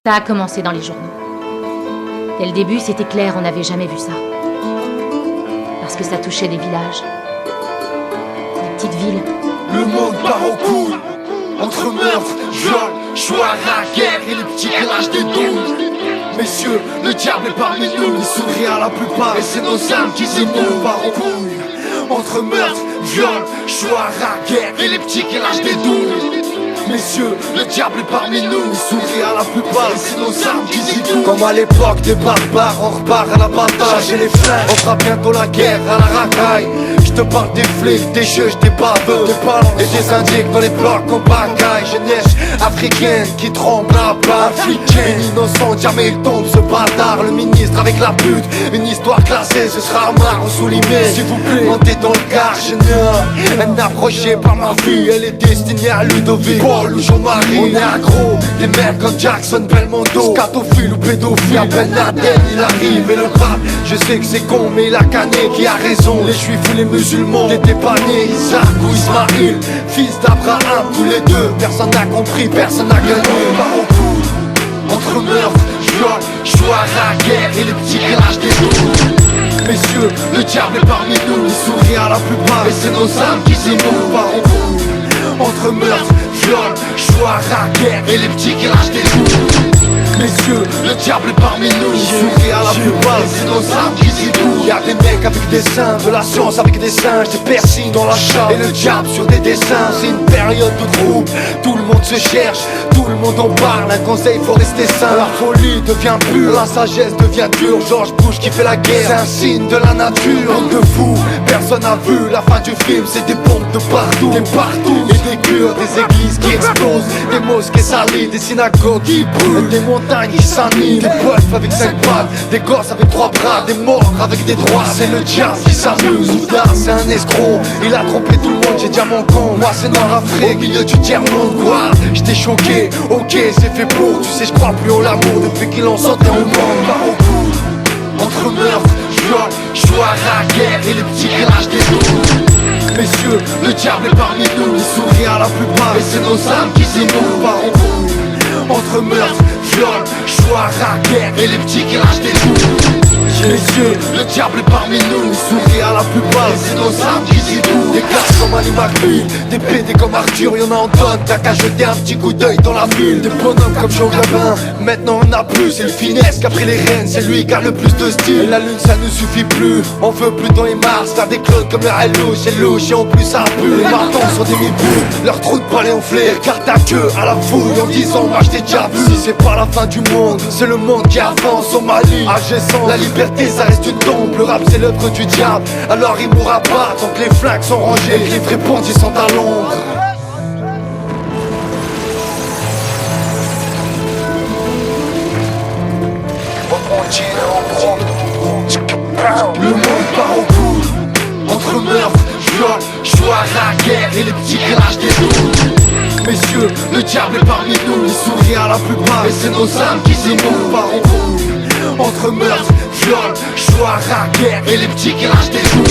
Ça a commencé dans les journaux. Dès le début, c'était clair, on n'avait jamais vu ça. Parce que ça touchait des villages. Des petites villes. Le monde part en couille. Entre meurtre, viol, choix, la guerre et les petits clashs des 12. Messieurs, le diable est parmi nous. Il sourit à la plupart et c'est nos âmes qui s'émouent. Part en couille. Entre meurtre, viol, choix, la guerre et les petits clashs des 12. Messieurs, le diable est parmi nous. Il sourit à la plupart et c'est nos armes qui s'étouent. Comme à l'époque des barbares, on repart à la bataille. J'ai les flingues, on fera bientôt la guerre à la racaille. Je te parle des flics, des juges, des baveux, des balances et des indiques dans les blocs qu'on bagaille. Jeunesse africaine qui tremble à plat. Africaine, innocent, jamais il tombe ce bâtard. Le ministre avec la pute, une histoire classée, ce sera marre ou souligné. S'il vous plaît, montez dans le car, un approché par ma vie, elle est destinée à Ludovic, Paul ou Jean-Marie. On est accro, des mecs comme Jackson, Belmondo, scatophile ou pédophile. À Ben Laden, il arrive et le rap, je sais que c'est con, mais il a Canet qui a raison. Les juifs ou les musulmans, t'étais pas né, Isaac ou Ismaïl, fils d'Abraham, tous les deux. Personne n'a compris, personne n'a gagné. Par au coude, entre meurtre, viol, choix, la guerre et les petits clashs des jours. Messieurs, le diable est parmi nous. Il sourit à la plupart et c'est nos âmes qui s'émouent. Par au coude, entre meurtre, viol, choix, la guerre et les petits clashs des jours. Messieurs, le diable est parmi nous. Il sourit à la plupart et c'est nos âmes qui s'émouent. Y'a des mecs avec des seins, de la science avec des singes, des piercings dans la chatte et le diable sur des dessins. C'est une période de trouble, tout le monde se cherche, tout le monde en parle. Un conseil, faut rester sain. La folie devient pure, la sagesse devient dure. George Bush qui fait la guerre, c'est un signe de la nature. Bande de fous, personne n'a vu la fin du film. C'est des bombes de partout, et des cures, des églises qui explosent, des mosquées salies, des synagogues qui brûlent, des montagnes qui s'animent, des bœufs avec 5 pattes, des gosses avec 3 bras, des morts avec des droits. C'est le diable qui s'amuse. Soudain c'est un escroc, il a trompé tout le monde. J'ai déjà mon con, moi c'est Nord-Afrique, au milieu du tiers-monde. Quoi, j'étais choqué, ok c'est fait pour. Tu sais je crois plus en l'amour depuis qu'il en sortait au monde. Par au coude, entre meurtre, viol, choix, la guerre et les petits clashs des jours. Messieurs, le diable est parmi nous. Il sourit à la plupart et c'est nos âmes qui s'émouent. Par au coude, entre meurtre, viol, choix, la guerre et les petits clashs des jours. Messieurs, le diable est parmi nous. Il sourit à la plupart et c'est nos âmes qui s'étouent. Des classes comme Ali McBeal, des PD comme Arthur, y'en a en tonne. T'as qu'à jeter un petit coup d'œil dans la ville. Des bonhommes comme Jean Gabin, maintenant on a plus. C'est le finesse qui a pris les rênes, c'est lui qui a le plus de style. Et la lune ça nous suffit plus, on veut plus dans les Mars. Faire des clones comme le Hello, c'est louche et en plus ça pue. Les martons sont des mi-boules, leur trou de balai enflé. Carte à queue à la fouille en disant moi je t'ai déjà vu. Si c'est pas la fin du monde, c'est le monde qui avance au Mali. AG100, la liberté ça reste une tombe. Le rap c'est l'œuvre du diable, alors il mourra pas tant que les flingues sont rangés et que les vrais bandits sont à l'ombre. Le monde part au coude, entre meurtre, viol, choix, la guerre et les petits clashs des jours. Messieurs, le diable est parmi nous. Il sourit à la plupart et c'est nos âmes qui s'émouent. Par au coude, entre meurtre, viol, choix, la guerre et les petits clashs des jours.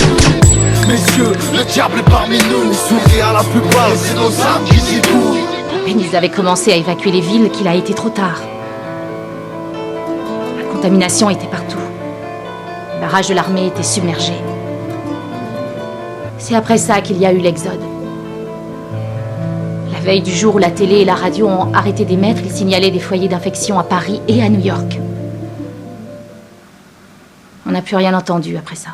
Messieurs, le diable est parmi nous. Il sourit à la plupart et c'est nos âmes qui s'émouent. À peine ils avaient commencé à évacuer les villes qu'il a été trop tard. La contamination était partout. Le barrage de l'armée était submergé. C'est après ça qu'il y a eu l'exode. La veille du jour où la télé et la radio ont arrêté d'émettre, ils signalaient des foyers d'infection à Paris et à New York. On n'a plus rien entendu après ça.